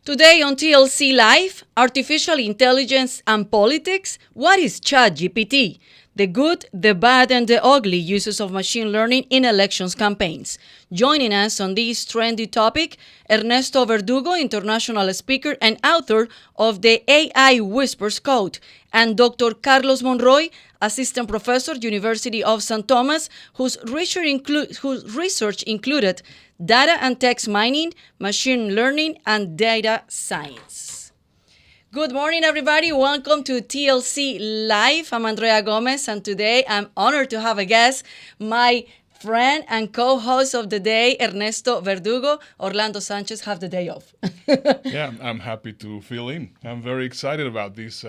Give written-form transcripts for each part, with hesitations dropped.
Today on TLC Live, Artificial Intelligence and Politics, what is Chat GPT? The good, the bad, and the ugly uses of machine learning in elections campaigns. Joining us on this trendy topic, Ernesto Verdugo, international speaker and author of the AI Whispers Code, and Dr. Carlos Monroy, assistant professor, University of St. Thomas, whose research included data and text mining, machine learning, and data science. Good morning, everybody. Welcome to TLC Live. I'm Andrea Gomez, and today I'm honored to have a guest, my friend and co-host of the day, Ernesto Verdugo. Orlando Sanchez have the day off. Yeah, I'm happy to fill in. I'm very excited about this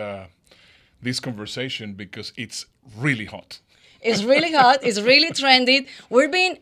conversation because it's really hot. It's really hot. It's really trendy. We've been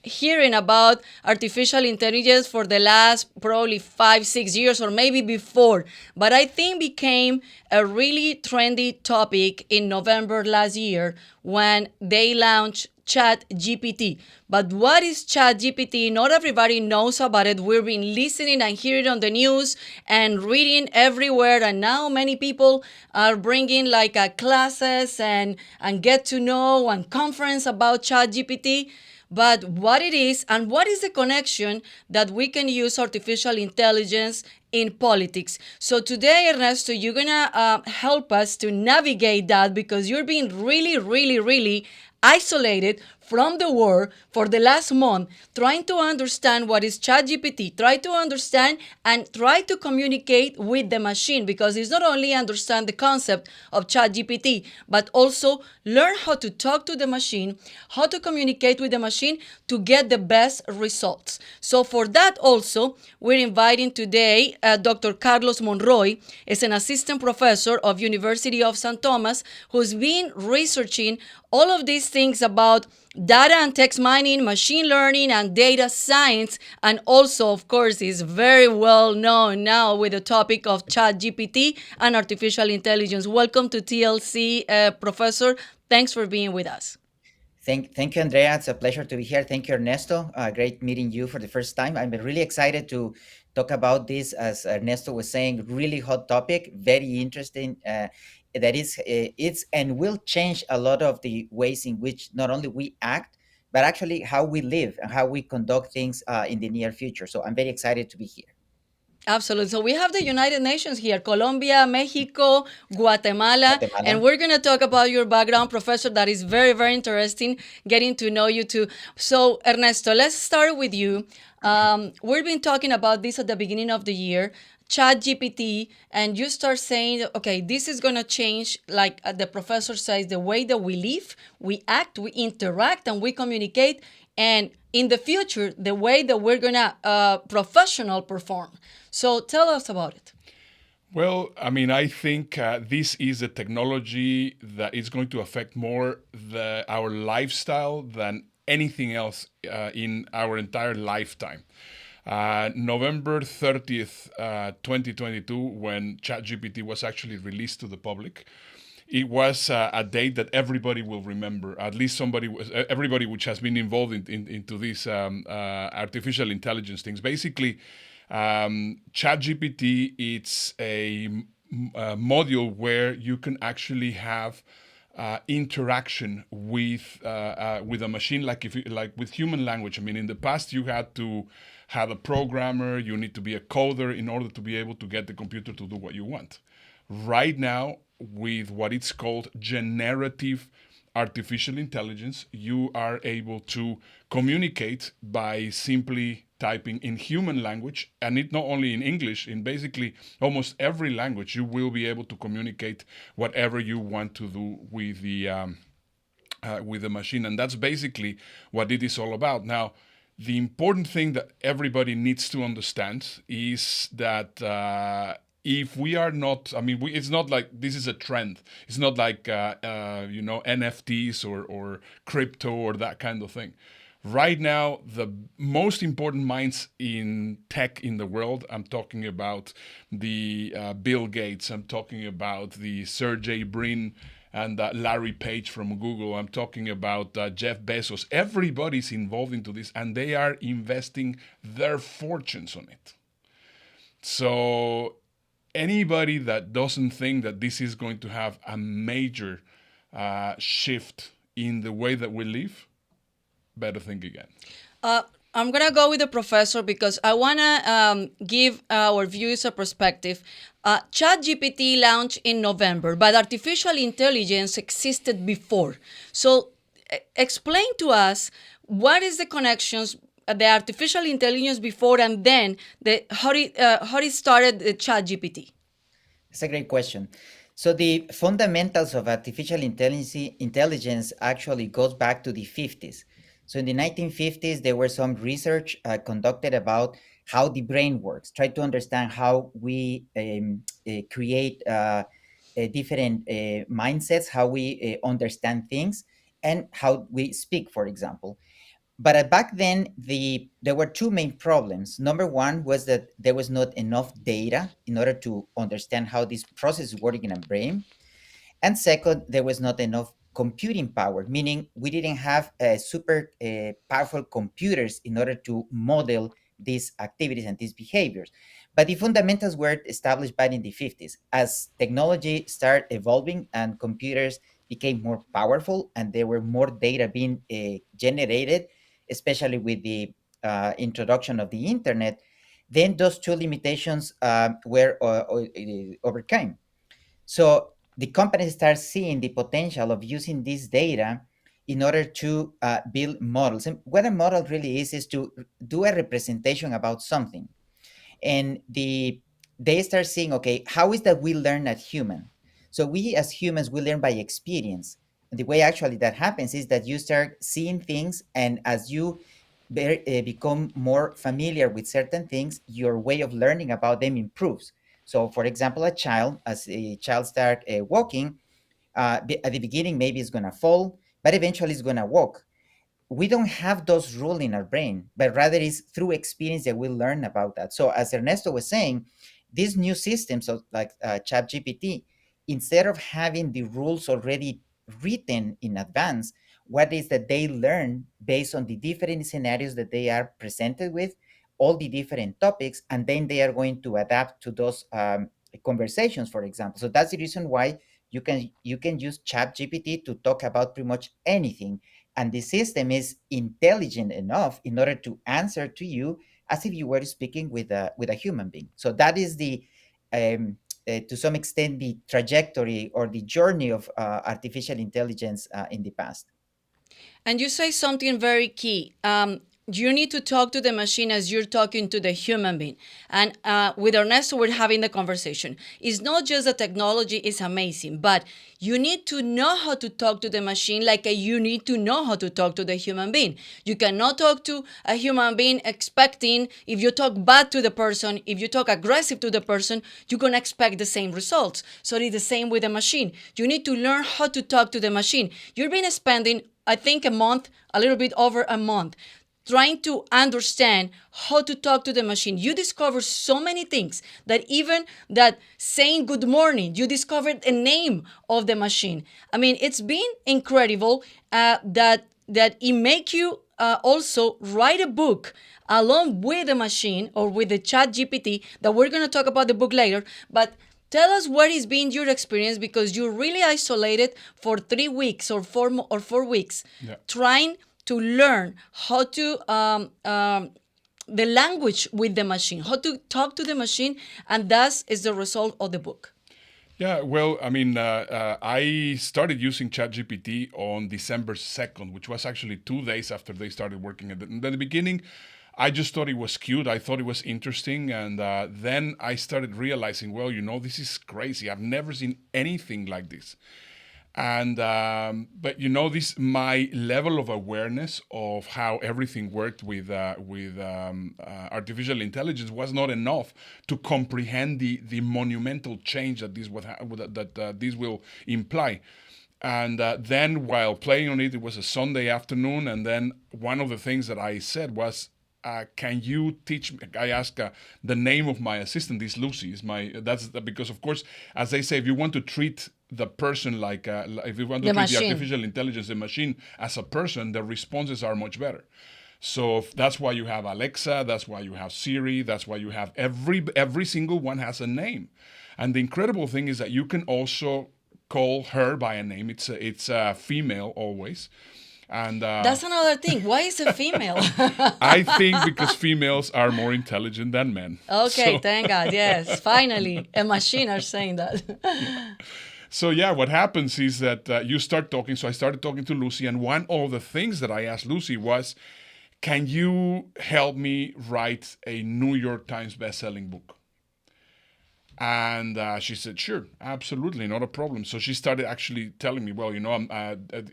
hearing about artificial intelligence for the last probably 5, 6 years or maybe before. But I think became a really trendy topic in November last year when they launched Chat GPT. But what is Chat GPT? Not everybody knows about it. We've been listening and hearing on the news and reading everywhere. And now many people are bringing like classes and get to know and conference about Chat GPT. But what it is and what is the connection that we can use artificial intelligence in politics. So today, Ernesto, you're gonna help us to navigate that because you're being really isolated from the world for the last month, trying to understand what is ChatGPT, try to understand and try to communicate with the machine, because it's not only understand the concept of ChatGPT, but also learn how to talk to the machine, how to communicate with the machine to get the best results. So for that also, we're inviting today Dr. Carlos Monroy, is an assistant professor of University of St. Thomas, who's been researching all of these things about data and text mining, machine learning, and data science, and also, of course, is very well known now with the topic of Chat GPT and artificial intelligence. Welcome to TLC, Professor. Thanks for being with us. Thank you, Andrea. It's a pleasure to be here. Thank you, Ernesto. Great meeting you for the first time. I'm really excited to talk about this, as Ernesto was saying, really hot topic, very interesting. That is, it's and will change a lot of the ways in which not only we act, but actually how we live and how we conduct things in the near future. So I'm very excited to be here. Absolutely. So we have the United Nations here, Colombia, Mexico, Guatemala, and Guatemala. we're going to talk about your background, Professor. That is very interesting, getting to know you too. So, Ernesto, let's start with you. We've been talking about this at the beginning of the year, Chat GPT, and you start saying, okay, this is going to change, like the professor says, the way that we live, we act, we interact, and we communicate. And in the future, the way that we're going to professional perform. So tell us about it. Well, I mean, I think this is a technology that is going to affect more our lifestyle than anything else in our entire lifetime. November 30th, 2022, when ChatGPT was actually released to the public, it was a date that everybody will remember. At least everybody which has been involved into these artificial intelligence things. Basically, ChatGPT, it's a module where you can actually have interaction with a machine, like with human language. I mean, in the past you had to have a programmer, you need to be a coder in order to be able to get the computer to do what you want. Right now, with what it's called generative artificial intelligence, you are able to communicate by simply typing in human language, and it not only in English, in basically almost every language, you will be able to communicate whatever you want to do with the machine, and that's basically what it is all about. Now, the important thing that everybody needs to understand is that if we are not, I mean, it's not like this is a trend. It's not like NFTs or crypto or that kind of thing. Right now, the most important minds in tech in the world, I'm talking about the Bill Gates, I'm talking about the Sergey Brin and Larry Page from Google, I'm talking about Jeff Bezos. Everybody's involved into this, and they are investing their fortunes on it. So anybody that doesn't think that this is going to have a major shift in the way that we live, better think again. Uh, I'm gonna go with the professor because I wanna give our viewers a perspective. Chat GPT launched in November, but artificial intelligence existed before. So, explain to us what is the connections, the artificial intelligence before, and then how it started the Chat GPT. It's a great question. So the fundamentals of artificial intelligence actually goes back to the 50s. So in the 1950s, there were some research conducted about how the brain works, try to understand how we create different mindsets, how we understand things, and how we speak, for example. But back then, there were two main problems. Number one was that there was not enough data in order to understand how this process is working in a brain. And second, there was not enough computing power, meaning we didn't have super powerful computers in order to model these activities and these behaviors. But the fundamentals were established back in the 50s. As technology started evolving and computers became more powerful and there were more data being generated, especially with the introduction of the internet, then those two limitations were overcome. So the companies start seeing the potential of using this data in order to build models. And what a model really is to do a representation about something. And they start seeing, okay, how is that we learn as human? So we as humans, we learn by experience. And the way actually that happens is that you start seeing things, and as you become more familiar with certain things, your way of learning about them improves. So, for example, a child, as a child start walking, at the beginning maybe it's gonna fall, but eventually it's gonna walk. We don't have those rules in our brain, but rather it's through experience that we learn about that. So as Ernesto was saying, these new systems of like Chat GPT, instead of having the rules already written in advance, what is that they learn based on the different scenarios that they are presented with, all the different topics, and then they are going to adapt to those conversations, for example. So that's the reason why you can use Chat GPT to talk about pretty much anything, and the system is intelligent enough in order to answer to you as if you were speaking with a human being. So that is the to some extent the trajectory or the journey of artificial intelligence in the past. And you say something very key. You need to talk to the machine as you're talking to the human being. And with Ernesto, we're having the conversation. It's not just the technology is amazing, but you need to know how to talk to the machine like you need to know how to talk to the human being. You cannot talk to a human being expecting, if you talk bad to the person, if you talk aggressive to the person, you're going to expect the same results. So it's the same with the machine. You need to learn how to talk to the machine. You've been spending, I think, a month, a little bit over a month, trying to understand how to talk to the machine. You discover so many things that even that saying good morning, you discovered a name of the machine. I mean, it's been incredible that it make you also write a book along with the machine or with the Chat GPT. That we're going to talk about the book later, but tell us what has been your experience, because you're really isolated for 3 weeks or 4 weeks, Yeah. trying to learn how to the language with the machine, how to talk to the machine, and that is the result of the book. Yeah, well, I mean, I started using ChatGPT on December 2nd, which was actually 2 days after they started working. At the beginning, I just thought it was cute. I thought it was interesting. And then I started realizing, well, this is crazy. I've never seen anything like this. And but this my level of awareness of how everything worked with artificial intelligence was not enough to comprehend the monumental change that this will imply. And then while playing on it, it was a Sunday afternoon, and then one of the things that I said was, can you teach me? I asked the name of my assistant is Lucy. That's because of course, as they say, if you want to treat the person if you want to The treat the machine. artificial intelligence, the machine as a person, the responses are much better. So that's why you have Alexa, that's why you have Siri, that's why you have every single one has a name. And the incredible thing is that you can also call her by a name. It's a female always. And That's another thing. Why is a female? I think because females are more intelligent than men. Okay, So thank God. Yes, finally, a machine are saying that. So yeah, what happens is that you start talking. So I started talking to Lucy, and one of the things that I asked Lucy was, "Can you help me write a New York Times best-selling book?" And she said, "Sure, absolutely, not a problem." So she started actually telling me, "Well,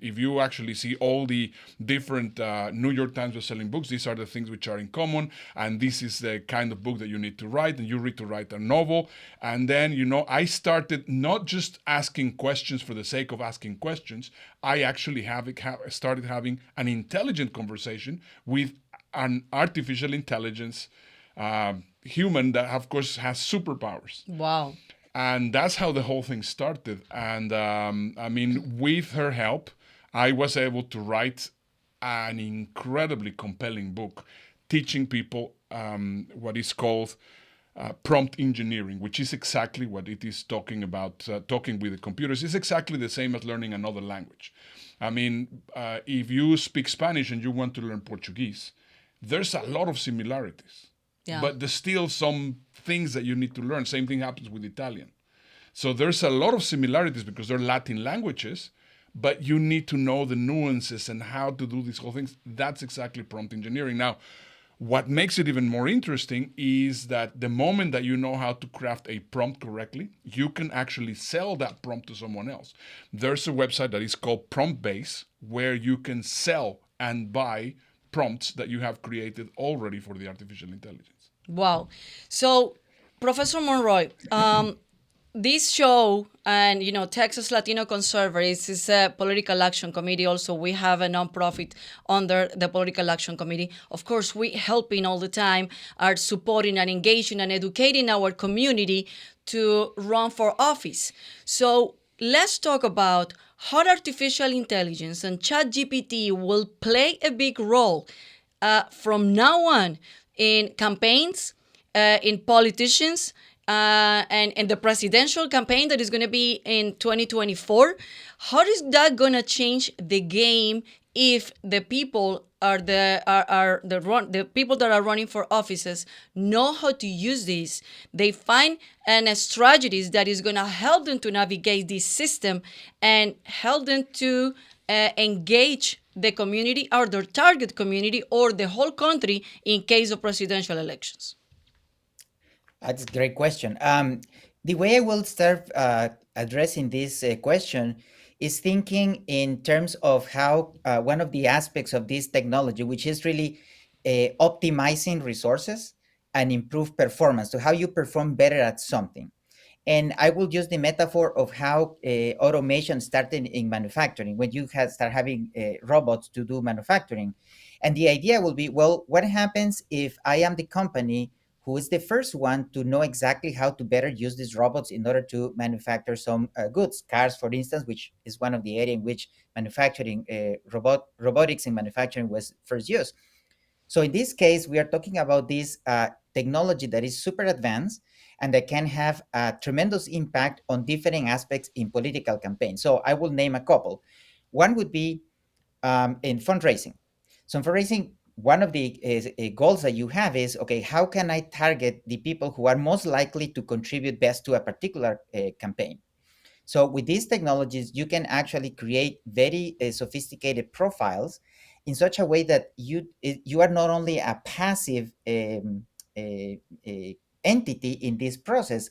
if you actually see all the different New York Times best-selling books, these are the things which are in common, and this is the kind of book that you need to write, and you need to write a novel." And then, I started not just asking questions for the sake of asking questions. I actually started having an intelligent conversation with an artificial intelligence human that, of course, has superpowers. Wow. And that's how the whole thing started. And I mean, with her help, I was able to write an incredibly compelling book teaching people what is called prompt engineering, which is exactly what it is talking about. Talking with the computers is exactly the same as learning another language. I mean, if you speak Spanish and you want to learn Portuguese, there's a lot of similarities, Yeah. but there's still some things that you need to learn. Same thing happens with Italian. So there's a lot of similarities because they're Latin languages, but you need to know the nuances and how to do these whole things. That's exactly prompt engineering. Now, what makes it even more interesting is that the moment that you know how to craft a prompt correctly, you can actually sell that prompt to someone else. There's a website that is called Prompt Base where you can sell and buy prompts that you have created already for the artificial intelligence. Wow. So, Professor Monroy, this show and Texas Latino Conservatives is a political action committee. Also, we have a nonprofit under the political action committee. Of course, we helping all the time, are supporting and engaging and educating our community to run for office. So let's talk about how artificial intelligence and Chat GPT will play a big role from now on in campaigns, in politicians, and the presidential campaign that is going to be in 2024. How is that going to change the game if the people the people that are running for offices know how to use this? They find strategies that is going to help them to navigate this system and help them to engage the community or their target community or the whole country in case of presidential elections. That's a great question. The way I will start addressing this question is thinking in terms of how one of the aspects of this technology, which is really optimizing resources and improve performance, so how you perform better at something. And I will use the metaphor of how automation started in manufacturing, when you start having robots to do manufacturing. And the idea will be, well, what happens if I am the company who is the first one to know exactly how to better use these robots in order to manufacture some goods, cars, for instance, which is one of the areas in which manufacturing, robotics in manufacturing was first used. So in this case, we are talking about this technology that is super advanced and that can have a tremendous impact on different aspects in political campaigns. So I will name a couple. One would be in fundraising. So in fundraising, one of the goals that you have is, okay, how can I target the people who are most likely to contribute best to a particular campaign? So with these technologies, you can actually create very sophisticated profiles in such a way that you are not only a passive entity in this process,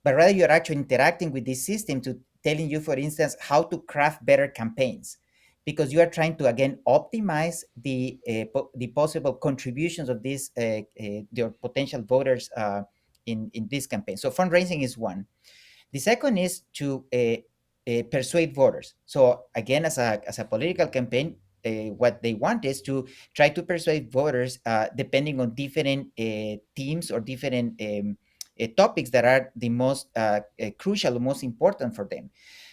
but rather you're actually interacting with this system to telling you, for instance, how to craft better campaigns, because you are trying to again optimize the possible contributions of these your potential voters in this campaign. So fundraising is one. The second is to persuade voters. So again, as a political campaign, what they want is to try to persuade voters depending on different themes or different topics that are the most crucial, most important for them.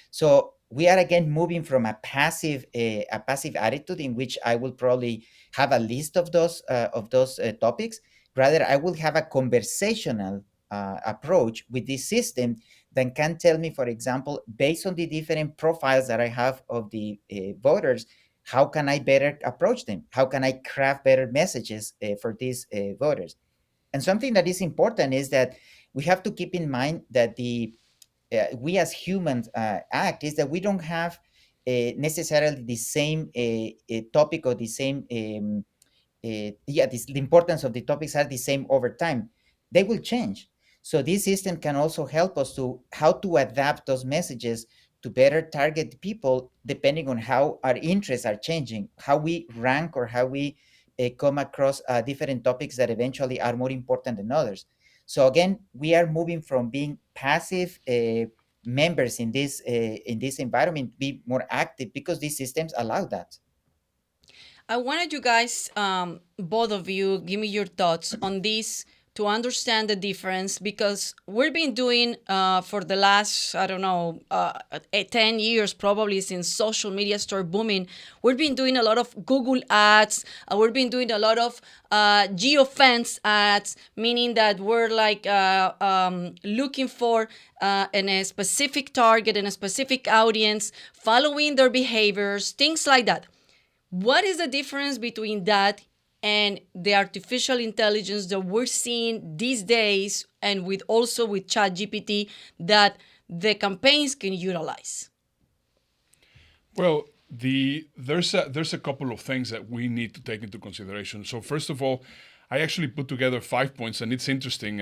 So we are again moving from a passive attitude in which I will probably have a list of those topics. Rather, I will have a conversational approach with this system that can tell me, for example, based on the different profiles that I have of the voters, how can I better approach them? How can I craft better messages for these voters? And something that is important is that we have to keep in mind that the we as humans act is that we don't have necessarily the same topic or the same the importance of the topics are the same over time. They will change. So this system can also help us to how to adapt those messages to better target people depending on how our interests are changing, how we rank or how we come across different topics that eventually are more important than others. So again, we are moving from being passive members in this environment to be more active because these systems allow that. I wanted you guys, both of you, give me your thoughts on this to understand the difference because we've been doing for the last, I don't know, 10 years probably since social media started booming. We've been doing a lot of Google ads. We've been doing a lot of geofence ads, meaning that we're like looking for a specific target and a specific audience, following their behaviors, things like that. What is the difference between that and the artificial intelligence that we're seeing these days and with also with Chat GPT that the campaigns can utilize? Well, there's a couple of things that we need to take into consideration. So first of all, I actually put together 5 points, and it's interesting,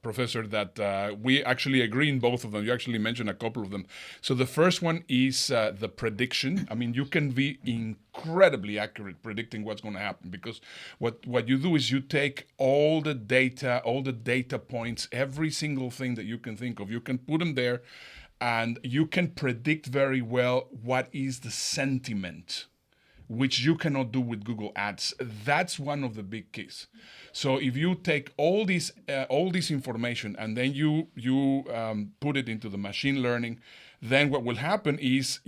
Professor, that we actually agree in both of them. You actually mentioned a couple of them. So the first one is the prediction. I mean, you can be incredibly accurate predicting what's going to happen because what you do is you take all the data points, every single thing that you can think of, you can put them there and you can predict very well what is the sentiment, which you cannot do with Google Ads. That's one of the big keys. So if you take all this information and then you put it into the machine learning, then what will happen is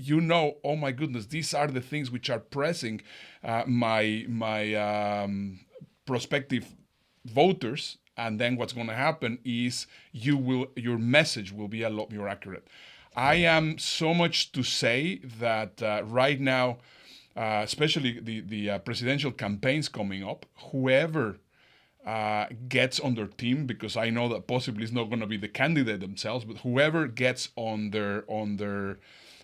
oh my goodness, these are the things which are pressing my prospective voters, and then what's going to happen is your message will be a lot more accurate. I am so much to say that right now, especially the presidential campaigns coming up, whoever gets on their team, because I know that possibly it's not going to be the candidate themselves, but whoever gets on their Under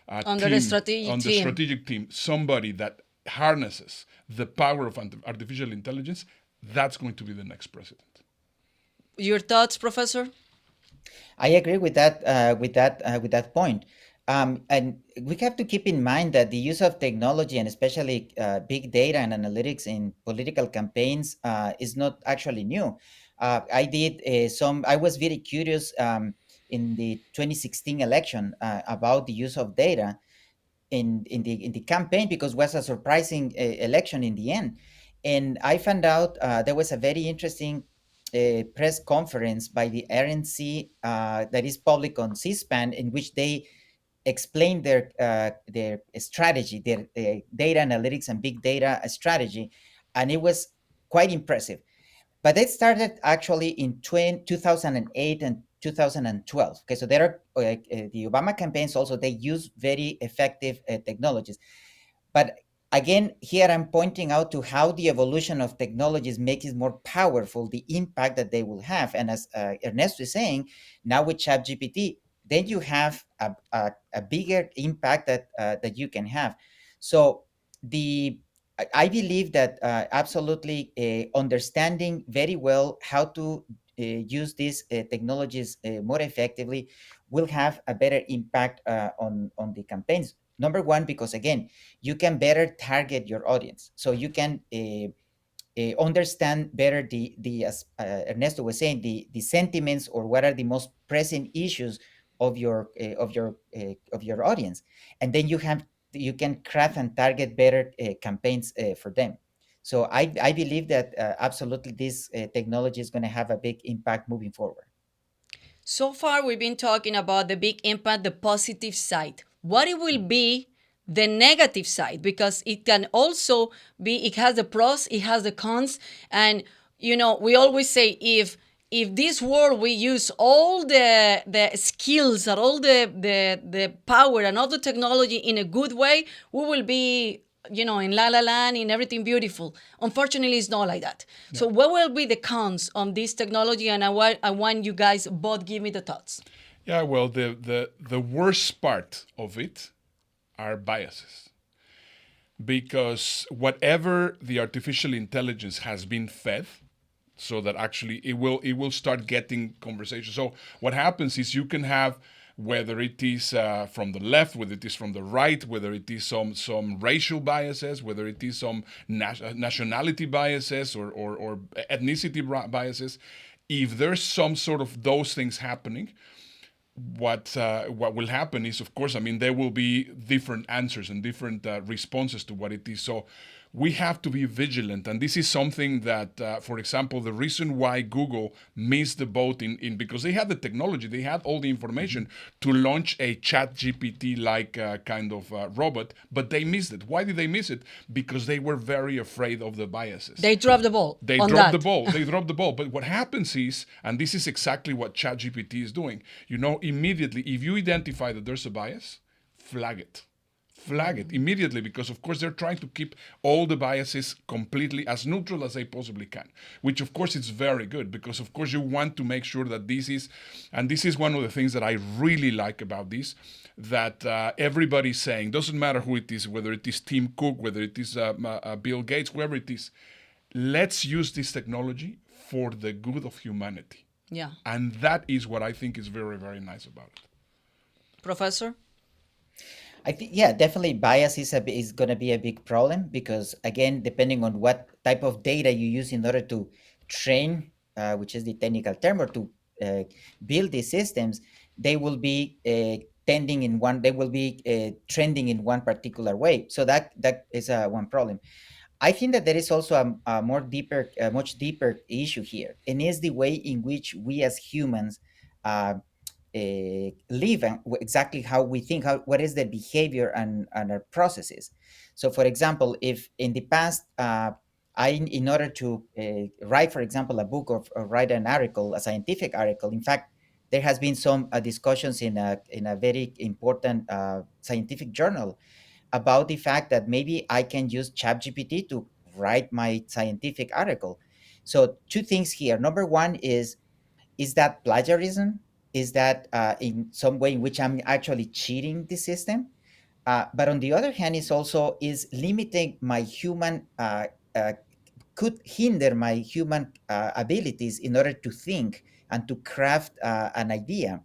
the team, strategic on the team. strategic team, somebody that harnesses the power of artificial intelligence, that's going to be the next president. Your thoughts, Professor? I agree with that with that point. And we have to keep in mind that the use of technology and especially big data and analytics in political campaigns is not actually new. I did some. I was very curious in the 2016 election about the use of data in the campaign because it was a surprising election in the end. And I found out there was a very interesting press conference by the RNC that is public on C-SPAN in which they explained their strategy, their data analytics and big data strategy, and it was quite impressive. But it started actually in 2008 and 2012. Okay, so there are the Obama campaigns also, they use very effective technologies. But again, here I'm pointing out to how the evolution of technologies makes it more powerful, the impact that they will have. And as Ernesto is saying, now with ChatGPT, then you have a bigger impact that you can have. So the I believe that absolutely understanding very well how to use these technologies more effectively will have a better impact on the campaigns. Number one, because again, you can better target your audience, so you can understand better the as Ernesto was saying, the sentiments or what are the most pressing issues of your audience, and then you can craft and target better campaigns for them. So I believe that absolutely this technology is going to have a big impact moving forward. So far, we've been talking about the big impact, the positive side. What it will be the negative side, because it can also be, it has the pros, it has the cons. And, we always say, if this world we use all the skills and all the power and all the technology in a good way, we will be in la la land, in everything beautiful. Unfortunately, it's not like that. Yeah. So what will be the cons on this technology? And I want you guys both give me the thoughts. Yeah, well, the worst part of it are biases, because whatever the artificial intelligence has been fed, so that actually it will start getting conversation. So what happens is you can have, whether it is from the left, whether it is from the right, whether it is some racial biases, whether it is some nationality biases or ethnicity biases. If there's some sort of those things happening, what will happen is, of course, I mean, there will be different answers and different responses to what it is. So we have to be vigilant, and this is something that, for example, the reason why Google missed the boat in because they had the technology, they had all the information to launch a Chat GPT like kind of robot, but they missed it. Why did they miss it? Because they were very afraid of the biases. They dropped the ball. They on dropped that. the ball. They dropped the ball. But what happens is, and this is exactly what ChatGPT is doing, immediately, if you identify that there's a bias, flag it. Flag it immediately, because of course they're trying to keep all the biases completely as neutral as they possibly can, which of course is very good, because of course you want to make sure that this is one of the things that I really like about this, that everybody's saying, doesn't matter who it is, whether it is Tim Cook, whether it is Bill Gates, whoever it is, let's use this technology for the good of humanity. Yeah. And that is what I think is very, very nice about it. Professor? I think, yeah, definitely bias is going to be a big problem, because again, depending on what type of data you use in order to train, which is the technical term, or to build these systems, they will be trending in one particular way. So that is one problem. I think that there is also a much deeper issue here, and is the way in which we as humans uh, live, and exactly how we think, what is the behavior and our processes. So for example, if in the past, in order to write, for example, a book, or write an article, a scientific article, in fact, there has been some discussions in a very important scientific journal about the fact that maybe I can use ChatGPT to write my scientific article. So two things here. Number one is that plagiarism? Is that in some way in which I'm actually cheating the system? But on the other hand, is limiting my human, uh, could hinder my human abilities in order to think and to craft an idea.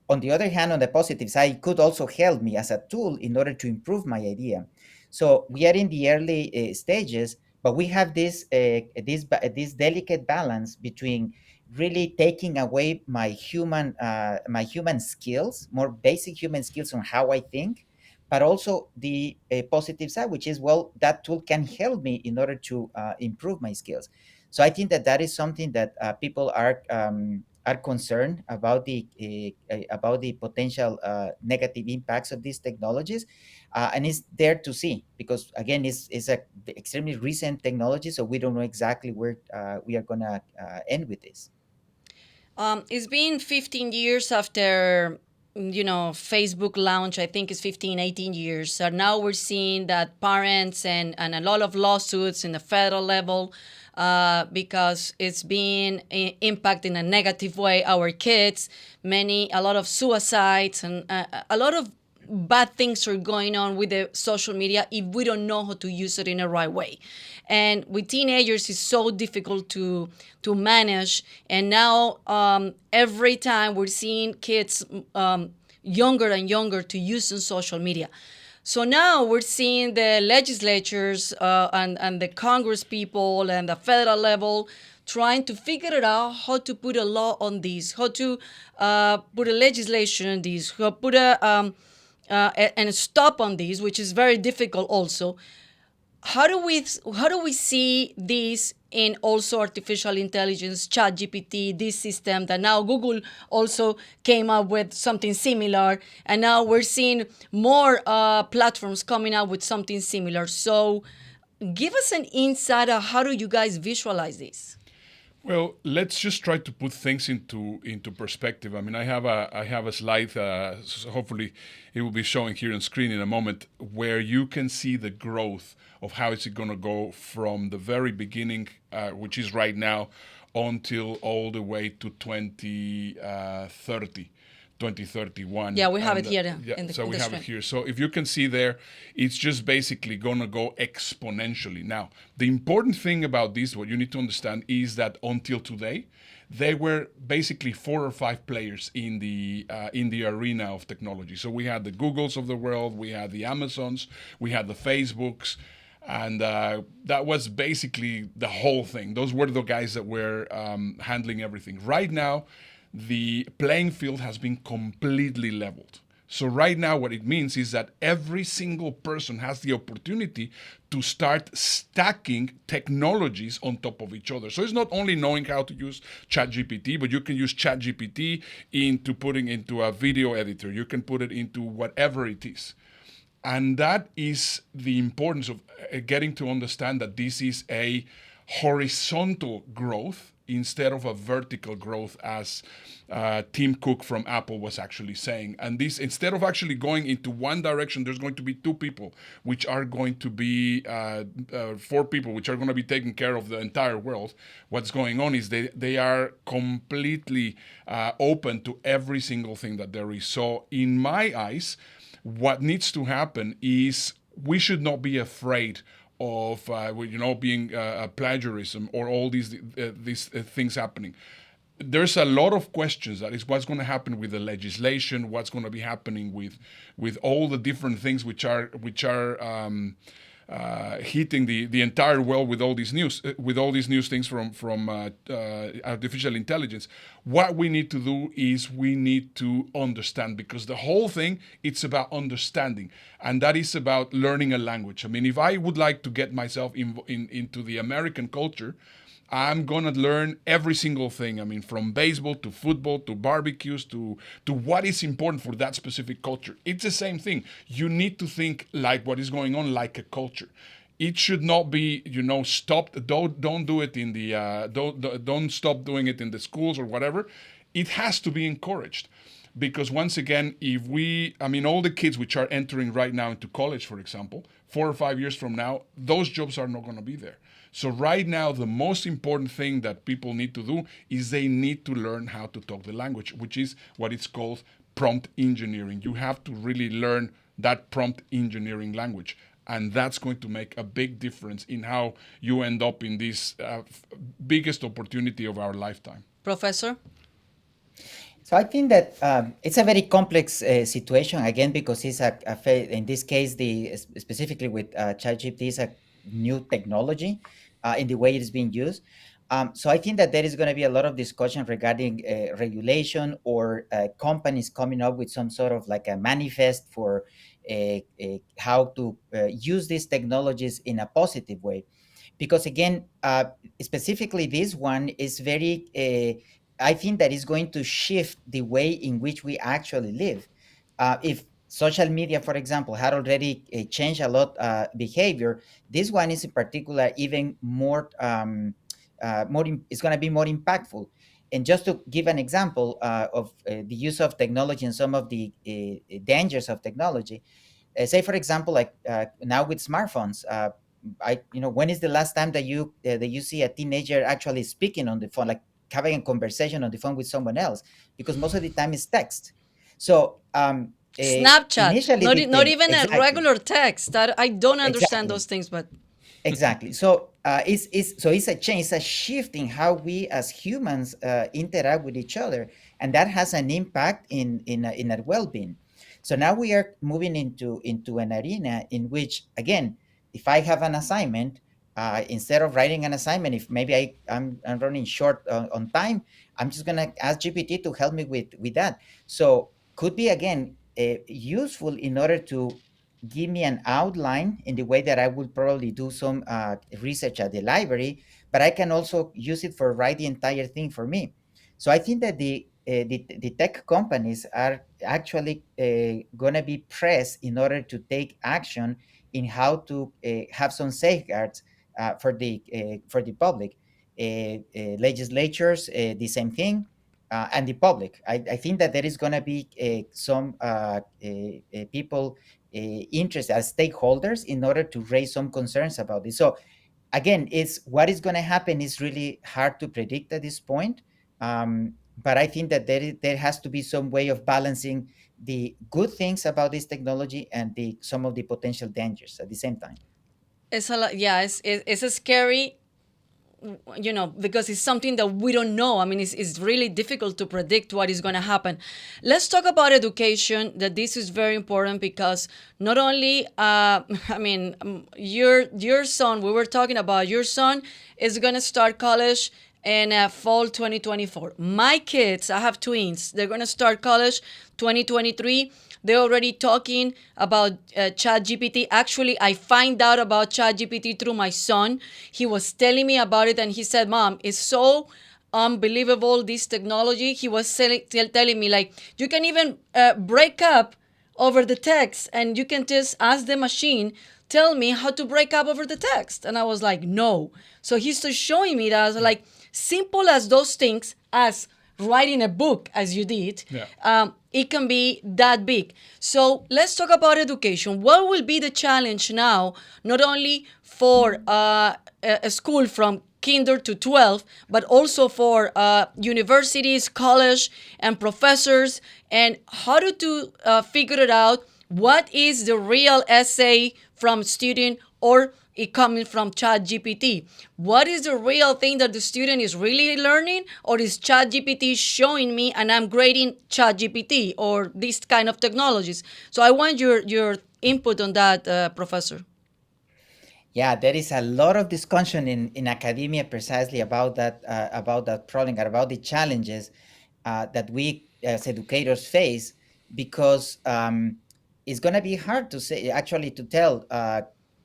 On the other hand, on the positive side, it could also help me as a tool in order to improve my idea. So we are in the early stages, but we have this delicate balance between really taking away my human skills, more basic human skills on how I think, but also the positive side, which is, well, that tool can help me in order to improve my skills. So I think that is something that people are concerned about the potential negative impacts of these technologies, and it's there to see, because again, it's a extremely recent technology, so we don't know exactly where we are gonna end with this. It's been 15 years after, Facebook launch. I think it's 15, 18 years. So now we're seeing that parents and a lot of lawsuits in the federal level, because it's been impact in a negative way our kids, a lot of suicides, and a lot of bad things are going on with the social media if we don't know how to use it in a right way. And with teenagers, it's so difficult to manage. And now, every time we're seeing kids younger and younger to use on social media. So now we're seeing the legislatures and the Congress people and the federal level trying to figure it out how to put a law on this, how to put a legislation on this, how put and stop on this, which is very difficult also. how do we see this in also artificial intelligence, Chat GPT, this system that now Google also came up with something similar, and now we're seeing more platforms coming out with something similar. So, give us an insight of how do you guys visualize this? Well, let's just try to put things into perspective. I mean, I have a slide. So hopefully, it will be showing here on screen in a moment, where you can see the growth of how it's going to go from the very beginning, which is right now, until all the way to 2030. 2031. Yeah, we have it And here yeah, in the, so in we the have it screen. here. So if you can see there, it's just basically going to go exponentially. Now, the important thing about this, what you need to understand, is that until today, they were basically four or five players in the arena of technology. So we had the Googles of the world, we had the Amazons, we had the Facebooks, and that was basically the whole thing. Those were the guys that were handling everything. Right now, the playing field has been completely leveled. So right now, what it means is that every single person has the opportunity to start stacking technologies on top of each other. So it's not only knowing how to use ChatGPT, but you can use ChatGPT into putting into a video editor. You can put it into whatever it is. And that is the importance of getting to understand that this is a horizontal growth instead of a vertical growth, as Tim Cook from Apple was actually saying. And this, instead of actually going into one direction, there's going to be two people, which are going to be four people, which are going to be taking care of the entire world. What's going on is they are completely open to every single thing that there is. So, in my eyes, what needs to happen is we should not be afraid of being plagiarism or all these things happening. There's a lot of questions. That is what's going to happen with the legislation, what's going to be happening with all the different things which are hitting the entire world with all these new things from artificial intelligence. What we need to do is we need to understand, because the whole thing, it's about understanding, and that is about learning a language. I mean, if I would like to get myself into the American culture, I'm gonna learn every single thing. I mean, from baseball to football to barbecues to what is important for that specific culture. It's the same thing. You need to think like what is going on, like a culture. It should not be, stopped. Don't do it in the don't stop doing it in the schools or whatever. It has to be encouraged, because once again, all the kids which are entering right now into college, for example, 4 or 5 years from now, those jobs are not going to be there. So right now, the most important thing that people need to do is they need to learn how to talk the language, which is what it's called prompt engineering. You have to really learn that prompt engineering language. And that's going to make a big difference in how you end up in this biggest opportunity of our lifetime. Professor? So I think that it's a very complex situation, again, because it's in this case, specifically with ChatGPT, is a new technology in the way it is being used. So I think that there is going to be a lot of discussion regarding regulation, or companies coming up with some sort of like a manifest for how to use these technologies in a positive way. Because again, specifically this one is very, I think that is going to shift the way in which we actually live. If social media, for example, had already changed a lot behavior, this one is in particular even more, it's going to be more impactful. And just to give an example of the use of technology and some of the dangers of technology, say for example, like now with smartphones, when is the last time that you see a teenager actually speaking on the phone, like having a conversation on the phone with someone else? Because most of the time it's text. So Snapchat, initially not became even a exactly, regular text. That I don't understand exactly. those things, but Exactly. So it's a change, it's a shift in how we as humans interact with each other, and that has an impact in our well-being. So now we are moving into an arena in which, again, if I have an assignment, instead of writing an assignment, if maybe I'm running short on time, I'm just gonna ask GPT to help me with that. So could be again useful in order to give me an outline in the way that I would probably do some research at the library, but I can also use it for write the entire thing for me. So I think that the tech companies are actually going to be pressed in order to take action in how to have some safeguards for the public. Legislatures, the same thing, and the public. I think that there is going to be some people interested as stakeholders in order to raise some concerns about this. So again, it's what is going to happen is really hard to predict at this point. But I think that there has to be some way of balancing the good things about this technology and the some of the potential dangers at the same time. It's a lot, yeah, it's a scary, because it's something that we don't know. I mean, it's really difficult to predict what is going to happen. Let's talk about education, that this is very important because not only, I mean, your son, we were talking about your son is going to start college in fall 2024. My kids, I have twins, they're going to start college 2023. They're already talking about Chat GPT. Actually, I find out about Chat GPT through my son. He was telling me about it, and he said, "Mom, it's so unbelievable, this technology." He was telling me, like, you can even break up over the text, and you can just ask the machine, tell me how to break up over the text. And I was like, no. So he's just showing me that I was like, simple as those things, as writing a book as you did, Yeah. it can be that big. So let's talk about education. What will be the challenge now, not only for a school from kinder to 12, but also for universities, college, and professors, and how to figure it out. What is the real essay from student, or it coming from Chat GPT? What is the real thing that the student is really learning, or is Chat GPT showing me and I'm grading Chat GPT or these kind of technologies? So I want your input on that, Professor. Yeah, there is a lot of discussion in academia precisely about that problem and about the challenges that we as educators face, because it's going to be hard to say actually to tell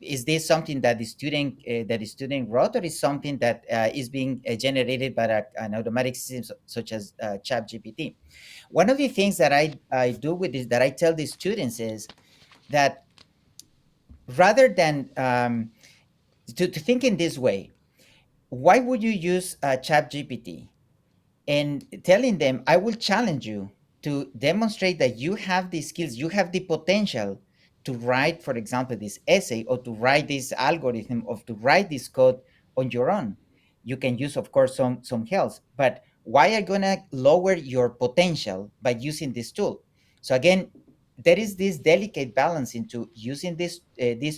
is this something that the student wrote, or is something that is being generated by an automatic system such as Chat GPT. One of the things that I do with this, that I tell the students, is that rather than to think in this way, why would you use Chat GPT? And telling them, I will challenge you to demonstrate that you have the skills, you have the potential to write, for example, this essay, or to write this algorithm, or to write this code on your own. You can use, of course, some help, but why are you going to lower your potential by using this tool? So again, there is this delicate balance into using this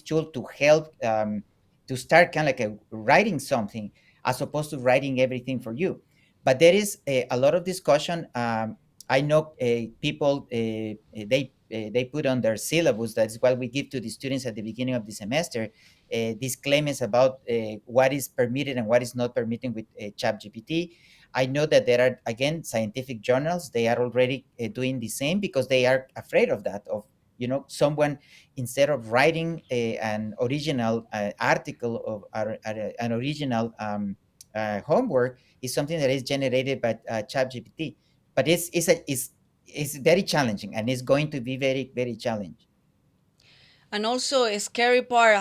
tool to help to start kind of like writing something, as opposed to writing everything for you. But there is a lot of discussion. I know people they put on their syllabus. That's what we give to the students at the beginning of the semester. Disclaimers about what is permitted and what is not permitted with ChatGPT. I know that there are, again, scientific journals. They are already doing the same, because they are afraid of that. Of, someone, instead of writing an original article of an original homework, is something that is generated by ChatGPT. But it's very challenging, and it's going to be very, very challenging. And also a scary part,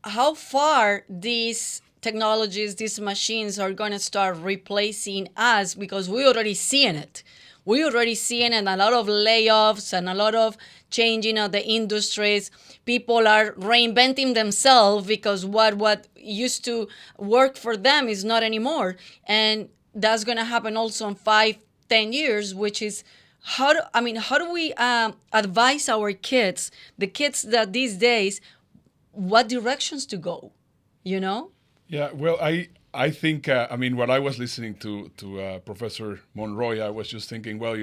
how far these technologies, these machines are going to start replacing us, because we already seeing it. We already seeing it, a lot of layoffs and a lot of changing of the industries. People are reinventing themselves because what used to work for them is not anymore. And that's going to happen also in 5, 10 years, which is how do we advise our kids, the kids that these days, what directions to go, you know? Yeah, well, I think I mean, what I was listening to Professor Monroy, I was just thinking, well,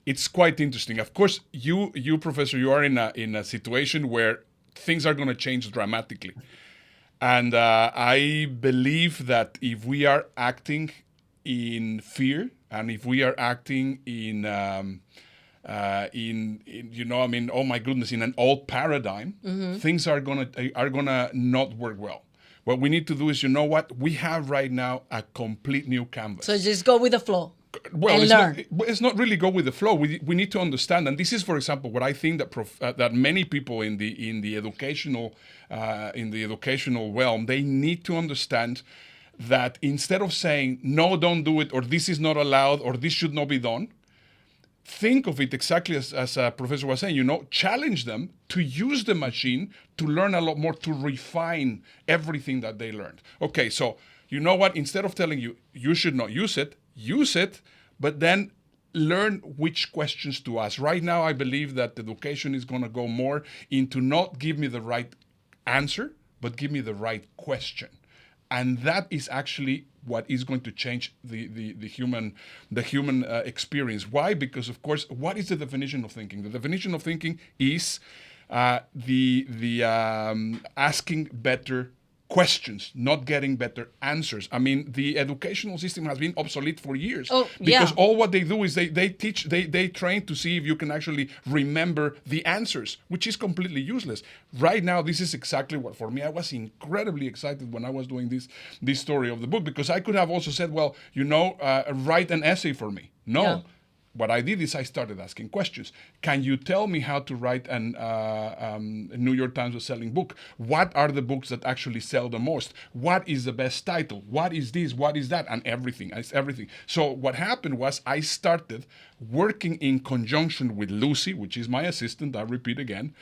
it's quite interesting. Of course, you Professor, you are in a situation where things are going to change dramatically, and I believe that if we are acting in fear, and if we are acting in I mean, oh my goodness, in an old paradigm, things are gonna not work well. What we need to do is, you know what, we have right now a complete new So canvas. just go with the flow Well, and learn. it's not really go with the flow. We need to understand, and this is, for example, what I think that that many people in the educational realm, they need to understand that instead of saying no, don't do it, or this is not allowed, or this should not be done, think of it exactly as a professor was saying, challenge them to use the machine to learn a lot more, to refine everything that they learned. Okay, so you know what? Instead of telling you you should not use it, but then learn which questions to ask. Right now, I believe that education is going to go more into not give me the right answer, but give me the right question. And that is actually what is going to change the human experience. Why? Because of course, what is the definition of thinking? The definition of thinking is the asking better questions, not getting better answers. I mean, the educational system has been obsolete for years Oh, because yeah. all what they do is they teach, they train to see if you can actually remember the answers, which is completely useless. Right now, this is exactly what, for me, I was incredibly excited when I was doing this story of the book, because I could have also said, well, write an essay for me. Yeah. No, what I did is I started asking questions. Can you tell me how to write a New York Times best-selling book? What are the books that actually sell the most? What is the best title? What is this? What is that? And everything. It's everything. So what happened was I started working in conjunction with Lucy, which is my assistant. I repeat again.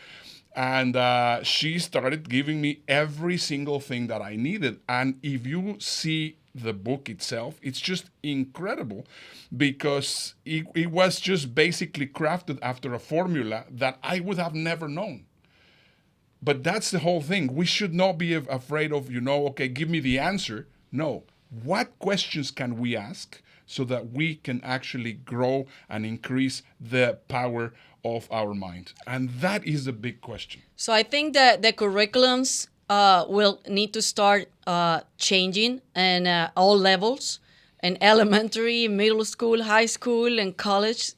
And she started giving me every single thing that I needed. And if you see the book itself, it's just incredible, because it was just basically crafted after a formula that I would have never known. But that's the whole thing. We should not be afraid of, okay, give me the answer. No. What questions can we ask so that we can actually grow and increase the power of our mind? And that is the big question. So I think that the curriculums will need to start changing in all levels, in elementary, middle school, high school, and college,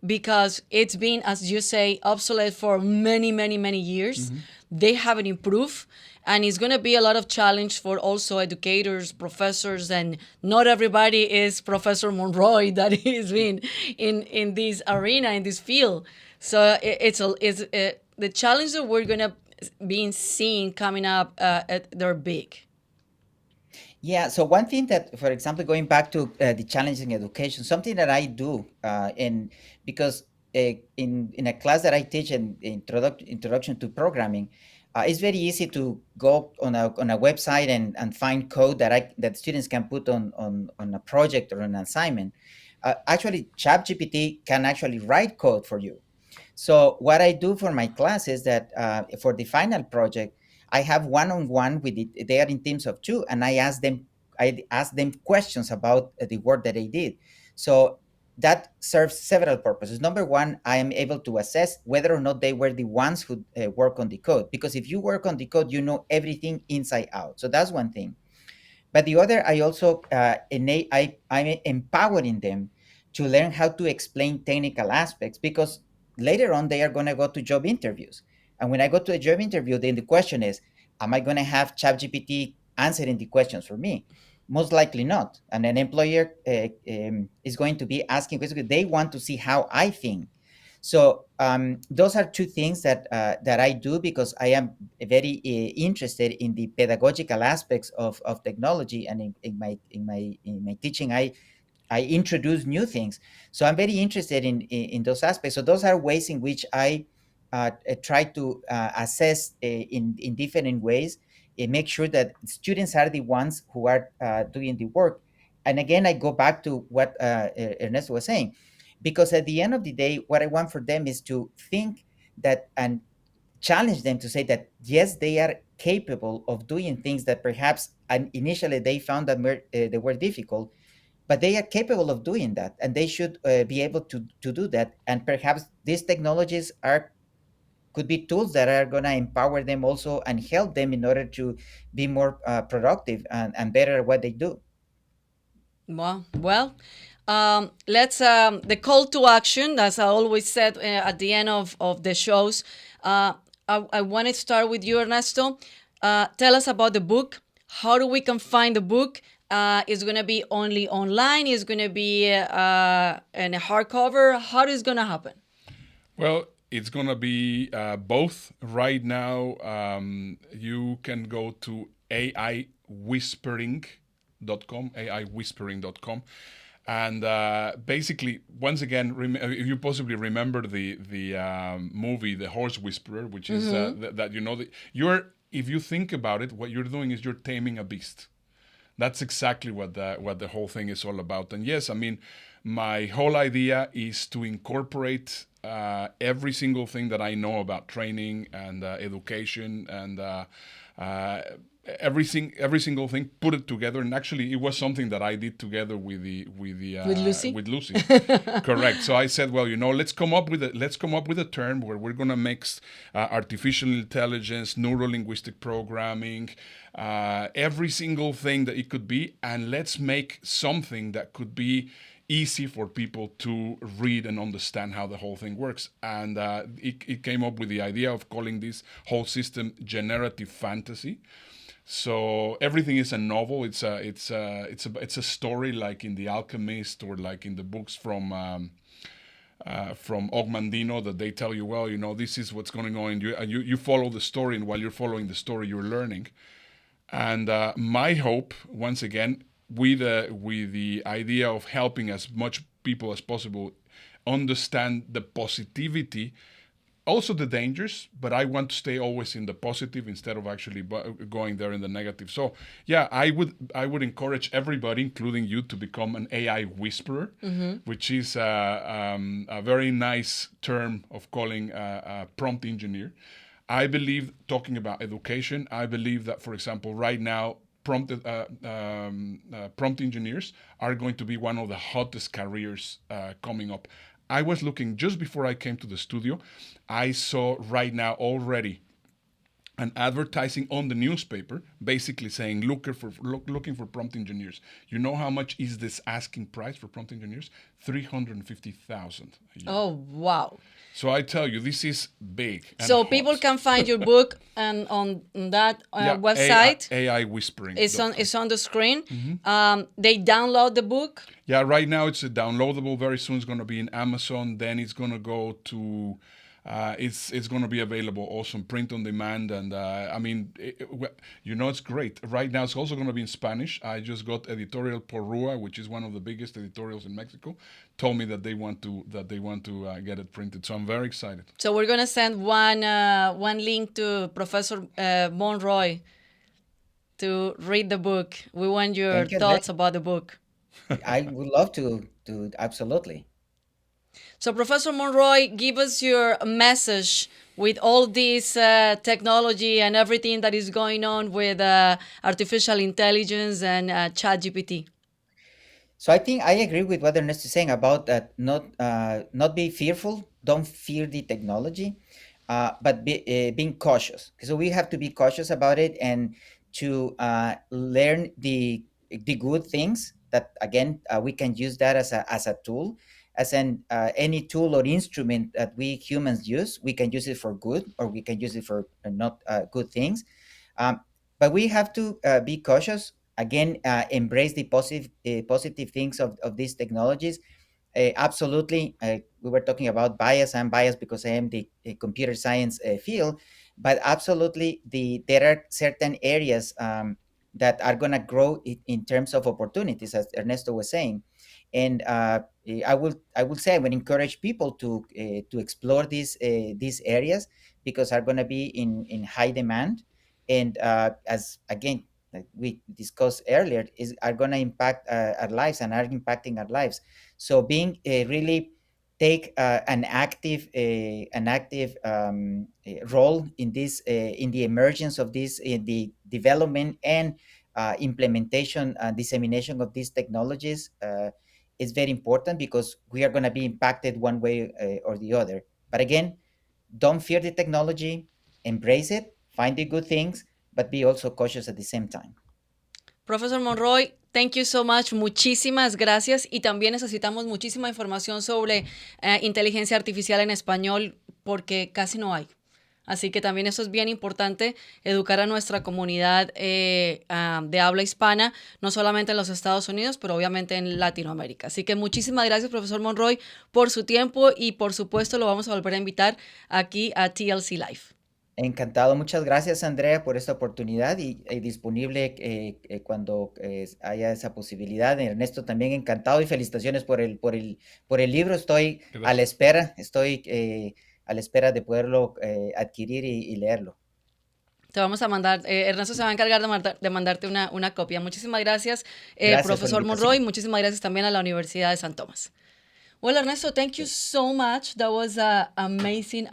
because it's been, as you say, obsolete for many, many, many years. They haven't improved. And it's going to be a lot of challenge for also educators, professors, and not everybody is Professor Monroy that is in this arena, in this field. So the challenge that we're going to be seeing coming up, they're big. Yeah, so one thing that, for example, going back to the challenging education, something that I do, in because in a class that I teach in introduction to programming, it's very easy to go on a website and find code that students can put on a project or an assignment. Actually, Chat GPT can actually write code for you. So what I do for my class is that for the final project, I have one-on-one with it. They are in teams of two, and I ask them questions about the work that they did. So that serves several purposes. Number one, I am able to assess whether or not they were the ones who work on the code. Because if you work on the code, you know everything inside out. So that's one thing. But the other, I also I'm empowering them to learn how to explain technical aspects, because later on they are going to go to job interviews. And when I go to a job interview, then the question is, am I going to have ChatGPT answering the questions for me? Most likely not. And an employer is going to be asking questions. They want to see how I think. So those are two things that I do, because I am very interested in the pedagogical aspects of technology, and in my teaching, I introduce new things. So I'm very interested in those aspects. So those are ways in which I try to assess in different ways, and make sure that students are the ones who are doing the work. And again, I go back to what Ernesto was saying, because at the end of the day, what I want for them is to think that, and challenge them to say that yes, they are capable of doing things that perhaps initially they found that they were difficult, but they are capable of doing that, and they should be able to do that. And perhaps these technologies are could be tools that are going to empower them also, and help them in order to be more productive and better at what they do. Well, let's the call to action, as I always said at the end of the shows. Uh, I want to start with you, Ernesto. Tell us about the book. How do we can find the book? Is going to be only online? Is going to be in a hardcover? How is going to happen? Well, it's gonna be both. Right now, you can go to aiwhispering.com, and basically, once again, if you possibly remember the movie The Horse Whisperer, which is that you know that you're if you think about it, what you're doing is you're taming a beast. That's exactly what the whole thing is all about. And yes, I mean, my whole idea is to incorporate every single thing that I know about training and education and uh, every single thing, put it together. And actually, it was something that I did together With Lucy? with Lucy. Correct. So I said, well, let's come up with a term where we're gonna mix artificial intelligence, neuro linguistic programming, every single thing that it could be, and let's make something that could be easy for people to read and understand how the whole thing works. And it came up with the idea of calling this whole system generative fantasy. So everything is a novel. It's a story like in The Alchemist or like in the books from Ogmandino that they tell you, well, this is what's going on, and you follow the story, and while you're following the story, you're learning. And my hope, once again, with the idea of helping as much people as possible understand the positivity, also the dangers, but I want to stay always in the positive instead of actually going there in the negative. So yeah, I would encourage everybody, including you, to become an AI whisperer, which is a very nice term of calling a prompt engineer. I believe, talking about education, I believe that, for example, right now, prompt engineers are going to be one of the hottest careers coming up. I was looking just before I came to the studio. I saw right now already an advertising on the newspaper, basically saying looking for prompt engineers. You know how much is this asking price for prompt engineers? 350,000 a year. Oh, wow. So I tell you, this is big. And So hot. people can find your book and on that Yeah, website. AI whispering. It's on the screen. They download the book. Yeah, right now it's a downloadable. Very soon it's going to be in Amazon. Then it's going to go to, it's going to be available also in print on demand. And I mean, it's great. Right now it's also going to be in Spanish. I just got Editorial Porrua, which is one of the biggest editorials in Mexico, told me that they want to get it printed. So I'm very excited. So we're gonna send one link to Professor Monroy to read the book. We want your Thank you, Andrea. thoughts about the book. I would love to absolutely. So, Professor Monroy, give us your message with all this technology and everything that is going on with artificial intelligence and Chat GPT. So I think I agree with what Ernesto is saying about that. Not be fearful. Don't fear the technology, but being cautious. So we have to be cautious about it and to learn the good things. That again, we can use that as a tool, as any tool or instrument that we humans use. We can use it for good, or we can use it for not good things. Um, but we have to be cautious again, embrace the positive things of these technologies. Absolutely, we were talking about bias. I'm biased because I am the computer science field, but absolutely, there are certain areas that are going to grow in terms of opportunities, as Ernesto was saying. And I will say I would encourage people to explore these areas, because are going to be in high demand, and as again, like we discussed earlier, are going to impact our lives and are impacting our lives. So being really take an active role in this, in the emergence of this, in the development and implementation and dissemination of these technologies, is very important, because we are going to be impacted one way or the other. But again, don't fear the technology, embrace it, find the good things, but be also cautious at the same time. Profesor Monroy, thank you so much. Muchísimas gracias. Y también necesitamos muchísima información sobre inteligencia artificial en español porque casi no hay. Así que también eso es bien importante, educar a nuestra comunidad de habla hispana, no solamente en los Estados Unidos, pero obviamente en Latinoamérica. Así que muchísimas gracias, profesor Monroy, por su tiempo y por supuesto lo vamos a volver a invitar aquí a TLC Live. Encantado, muchas gracias Andrea por esta oportunidad y disponible cuando haya esa posibilidad. Ernesto, también encantado y felicitaciones por el libro. Estoy a la espera, a la espera de poderlo adquirir y leerlo. Te vamos a mandar, Ernesto se va a encargar de mandarte una copia. Muchísimas gracias, Gracias por la profesor invitación. Monroy. Muchísimas gracias también a la Universidad de San Tomás. Well, Ernesto, thank you so much. That was an amazing,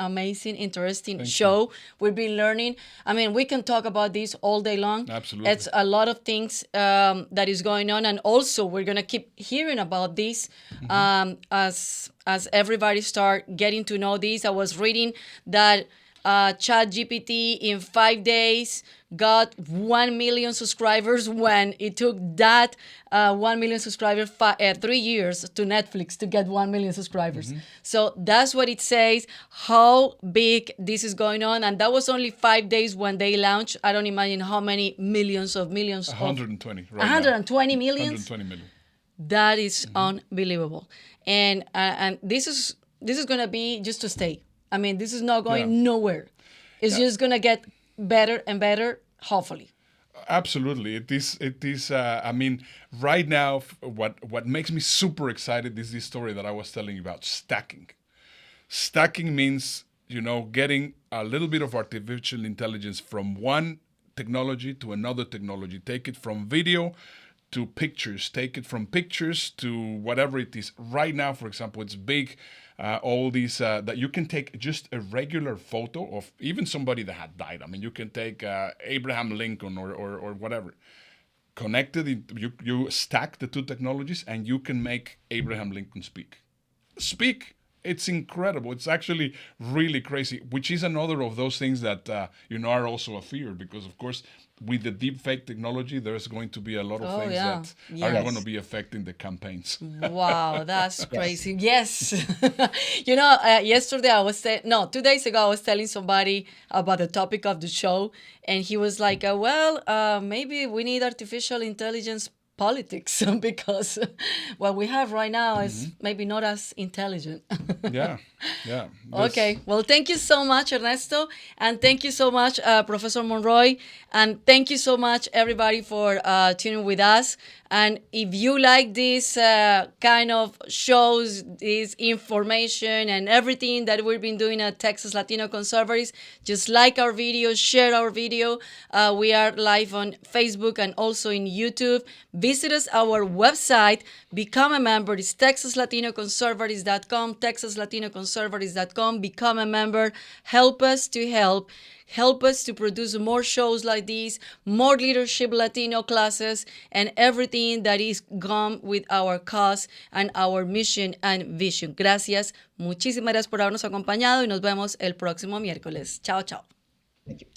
interesting show. We've been learning. I mean, we can talk about this all day long. Absolutely. It's a lot of things that is going on. And also, we're going to keep hearing about this as everybody start getting to know this. I was reading that Chat GPT in 5 days got 1 million subscribers when it took that 1 million subscribers 3 years to Netflix to get 1 million subscribers. So that's what it says, how big this is going on. And that was only 5 days when they launched. I don't imagine how many millions. 120, right? 120 millions? 120 million. That is unbelievable. And this is going to be just to stay. I mean, this is not going nowhere. It's just going to get better and better, hopefully. Absolutely. It is, I mean, right now, what makes me super excited is this story that I was telling you about stacking. Stacking means, getting a little bit of artificial intelligence from one technology to another technology. Take it from video to pictures. Take it from pictures to whatever it is. Right now, for example, it's big. All these that you can take just a regular photo of even somebody that had died. I mean, you can take Abraham Lincoln or whatever. Connected, you stack the two technologies and you can make Abraham Lincoln speak. It's incredible. It's actually really crazy, which is another of those things that are also a fear because, of course, with the deep fake technology, there's going to be a lot of things that are going to be affecting the campaigns. Wow, that's crazy. Yes. Yesterday 2 days ago, I was telling somebody about the topic of the show, and he was like, maybe we need artificial intelligence politics because what we have right now is maybe not as intelligent. Yeah. Okay. Well, thank you so much, Ernesto. And thank you so much, Professor Monroy. And thank you so much, everybody, for tuning with us. And if you like this kind of shows, this information and everything that we've been doing at Texas Latino Conservatives, just like our video, share our video. We are live on Facebook and also in YouTube. Visit us, our website, become a member. It's TexasLatinoConservatives.com, TexasLatinoConservatives.com. Become a member. Help us to help. Help us to produce more shows like these, more leadership Latino classes, and everything that is gone with our cause and our mission and vision. Gracias. Muchísimas gracias por habernos acompañado y nos vemos el próximo miércoles. Chao, chao. Thank you.